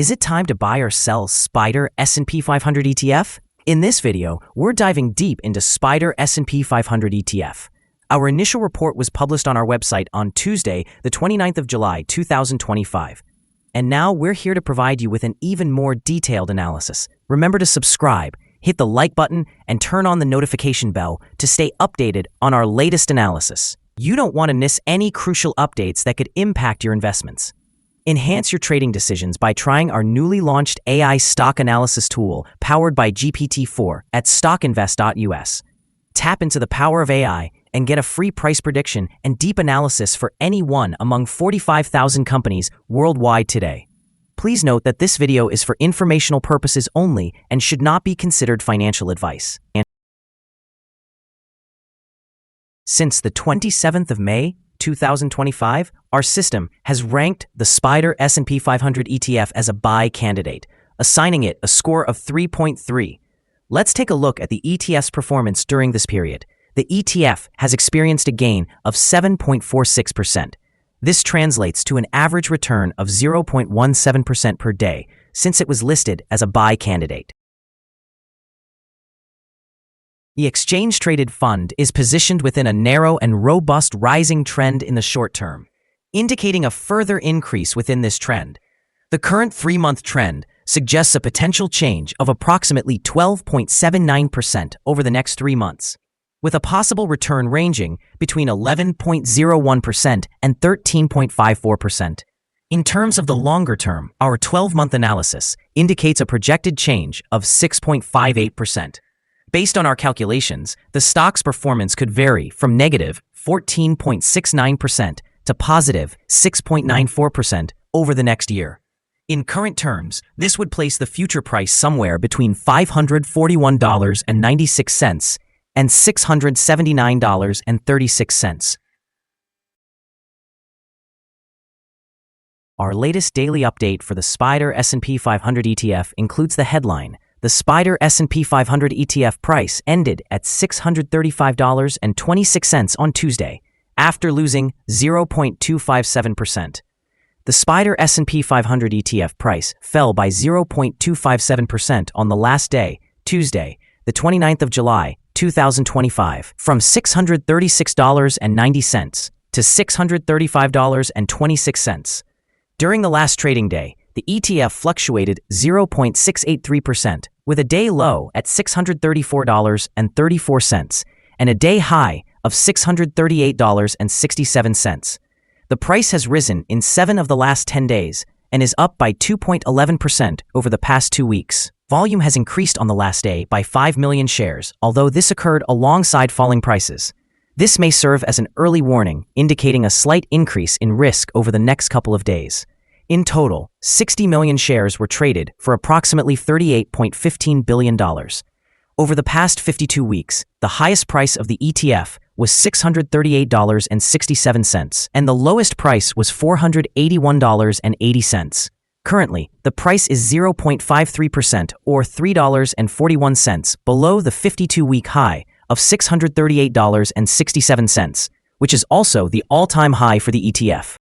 Is it time to buy or sell SPDR S&P 500 ETF? In this video, we're diving deep into SPDR S&P 500 ETF. Our initial report was published on our website on Tuesday, the 29th of July, 2025. And now we're here to provide you with an even more detailed analysis. Remember to subscribe, hit the like button, and turn on the notification bell to stay updated on our latest analysis. You don't want to miss any crucial updates that could impact your investments. Enhance your trading decisions by trying our newly launched AI stock analysis tool powered by GPT-4 at StockInvest.us. Tap into the power of AI and get a free price prediction and deep analysis for any one among 45,000 companies worldwide today. Please note that this video is for informational purposes only and should not be considered financial advice. Since the 27th of May, 2025, our system has ranked the SPDR S&P 500 ETF as a buy candidate, assigning it a score of 3.3. Let's take a look at the ETF's performance during this period. The ETF has experienced a gain of 7.46%. This translates to an average return of 0.17% per day since it was listed as a buy candidate. The exchange-traded fund is positioned within a narrow and robust rising trend in the short term, indicating a further increase within this trend. The current 3-month trend suggests a potential change of approximately 12.79% over the next 3 months, with a possible return ranging between 11.01% and 13.54%. In terms of the longer term, our 12-month analysis indicates a projected change of 6.58%. Based on our calculations, the stock's performance could vary from negative 14.69% to positive 6.94% over the next year. In current terms, this would place the future price somewhere between $541.96 and $679.36. Our latest daily update for the SPDR S&P 500 ETF includes the headline: the SPDR S&P 500 ETF price ended at $635.26 on Tuesday, after losing 0.257%. The SPDR S&P 500 ETF price fell by 0.257% on the last day, Tuesday, the 29th of July, 2025, from $636.90 to $635.26. During the last trading day, the ETF fluctuated 0.683%, with a day low at $634.34 and a day high of $638.67. The price has risen in 7 of the last 10 days and is up by 2.11% over the past 2 weeks. Volume has increased on the last day by 5 million shares, although this occurred alongside falling prices. This may serve as an early warning, indicating a slight increase in risk over the next couple of days. In total, 60 million shares were traded for approximately $38.15 billion. Over the past 52 weeks, the highest price of the ETF was $638.67, and the lowest price was $481.80. Currently, the price is 0.53% or $3.41 below the 52-week high of $638.67, which is also the all-time high for the ETF.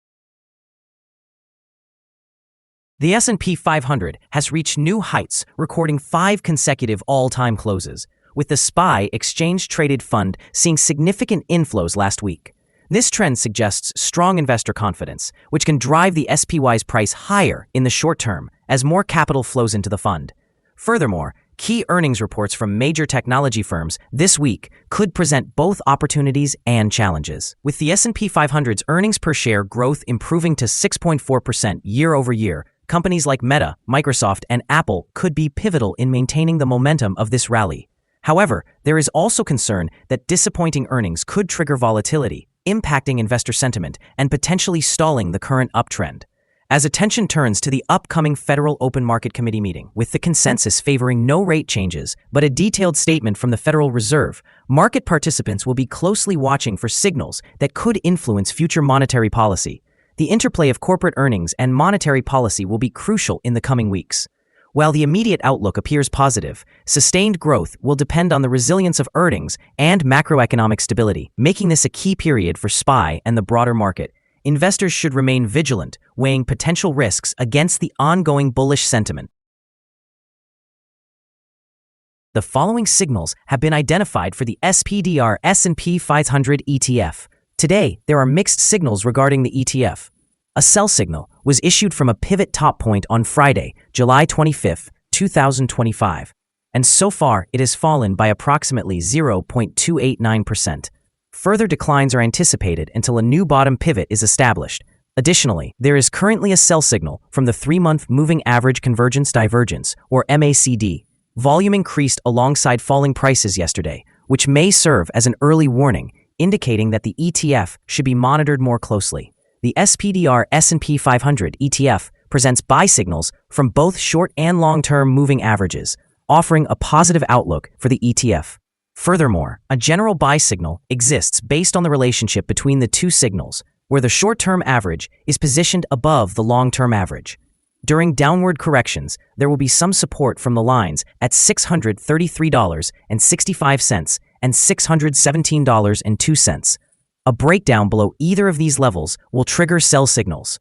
The S&P 500 has reached new heights, recording 5 consecutive all-time closes, with the SPY exchange-traded fund seeing significant inflows last week. This trend suggests strong investor confidence, which can drive the SPY's price higher in the short term as more capital flows into the fund. Furthermore, key earnings reports from major technology firms this week could present both opportunities and challenges. With the S&P 500's earnings per share growth improving to 6.4% year over year, companies like Meta, Microsoft, and Apple could be pivotal in maintaining the momentum of this rally. However, there is also concern that disappointing earnings could trigger volatility, impacting investor sentiment and potentially stalling the current uptrend. As attention turns to the upcoming Federal Open Market Committee meeting, with the consensus favoring no rate changes but a detailed statement from the Federal Reserve, market participants will be closely watching for signals that could influence future monetary policy. The interplay of corporate earnings and monetary policy will be crucial in the coming weeks. While the immediate outlook appears positive, sustained growth will depend on the resilience of earnings and macroeconomic stability, making this a key period for SPY and the broader market. investors should remain vigilant, weighing potential risks against the ongoing bullish sentiment. The following signals have been identified for the SPDR S&P 500 ETF. Today, there are mixed signals regarding the ETF. A sell signal was issued from a pivot top point on Friday, July 25, 2025, and so far it has fallen by approximately 0.289%. Further declines are anticipated until a new bottom pivot is established. Additionally, there is currently a sell signal from the 3-month Moving Average Convergence Divergence, or MACD. Volume increased alongside falling prices yesterday, which may serve as an early warning, indicating that the ETF should be monitored more closely. The SPDR S&P 500 ETF presents buy signals from both short and long-term moving averages, offering a positive outlook for the ETF. Furthermore, a general buy signal exists based on the relationship between the two signals, where the short-term average is positioned above the long-term average. During downward corrections, there will be some support from the lines at $633.65 and $617.02. A breakdown below either of these levels will trigger sell signals.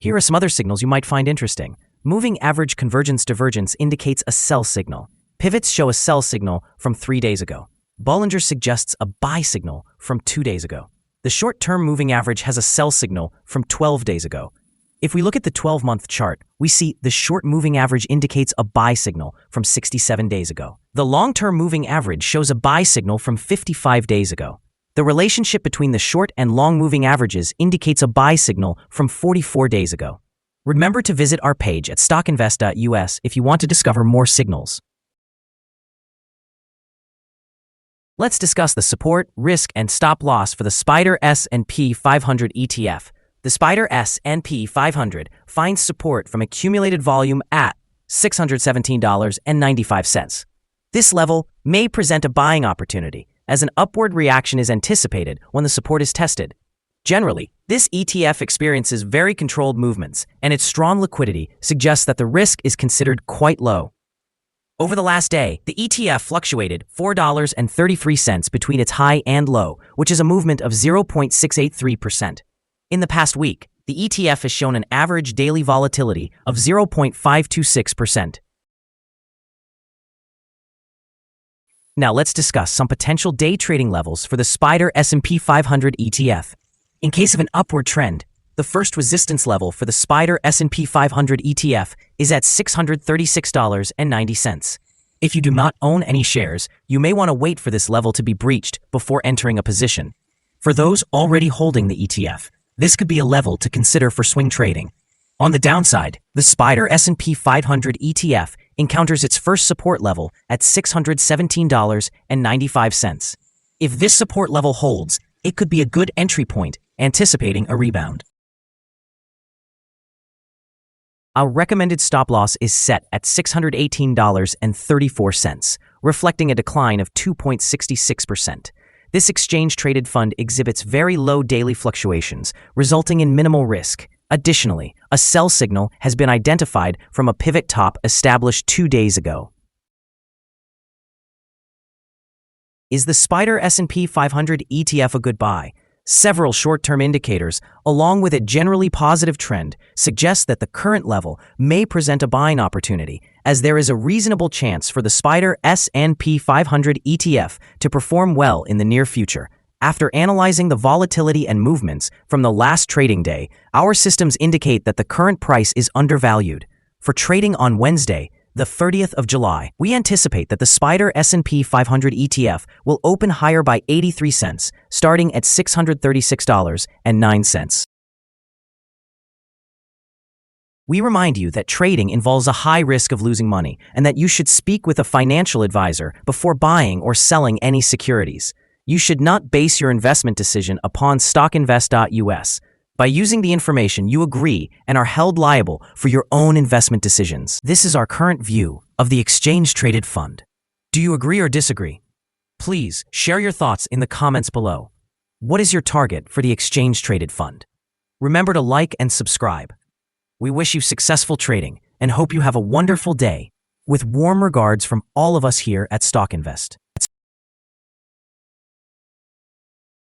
Here are some other signals you might find interesting. Moving Average Convergence Divergence indicates a sell signal. Pivots show a sell signal from 3 days ago. Bollinger suggests a buy signal from 2 days ago. The short-term moving average has a sell signal from 12 days ago. If we look at the 12-month chart, we see the short moving average indicates a buy signal from 67 days ago. The long-term moving average shows a buy signal from 55 days ago. The relationship between the short and long moving averages indicates a buy signal from 44 days ago. Remember to visit our page at StockInvest.us if you want to discover more signals. Let's discuss the support, risk, and stop loss for the SPDR S&P 500 ETF. The SPDR S&P 500 finds support from accumulated volume at $617.95. This level may present a buying opportunity, as an upward reaction is anticipated when the support is tested. Generally, this ETF experiences very controlled movements, and its strong liquidity suggests that the risk is considered quite low. Over the last day, the ETF fluctuated $4.33 between its high and low, which is a movement of 0.683%. In the past week, the ETF has shown an average daily volatility of 0.526%. Now let's discuss some potential day trading levels for the SPDR S&P 500 ETF. In case of an upward trend, the first resistance level for the SPDR S&P 500 ETF is at $636.90. If you do not own any shares, you may want to wait for this level to be breached before entering a position. For those already holding the ETF, this could be a level to consider for swing trading. On the downside, the SPDR S&P 500 ETF encounters its first support level at $617.95. If this support level holds, it could be a good entry point, anticipating a rebound. Our recommended stop loss is set at $618.34, reflecting a decline of 2.66%. This exchange-traded fund exhibits very low daily fluctuations, resulting in minimal risk. Additionally, a sell signal has been identified from a pivot top established 2 days ago. Is the SPDR S&P 500 ETF a good buy? Several short-term indicators, along with a generally positive trend, suggest that the current level may present a buying opportunity, as there is a reasonable chance for the SPDR S&P 500 ETF to perform well in the near future. After analyzing the volatility and movements from the last trading day, our systems indicate that the current price is undervalued. For trading on Wednesday, the 30th of July, we anticipate that the SPDR S&P 500 ETF will open higher by 83 cents, starting at $636.09. We remind you that trading involves a high risk of losing money and that you should speak with a financial advisor before buying or selling any securities. You should not base your investment decision upon StockInvest.us. By using the information, you agree and are held liable for your own investment decisions. This is our current view of the exchange-traded fund. Do you agree or disagree? Please share your thoughts in the comments below. What is your target for the exchange-traded fund? Remember to like and subscribe. We wish you successful trading and hope you have a wonderful day. With warm regards from all of us here at StockInvest.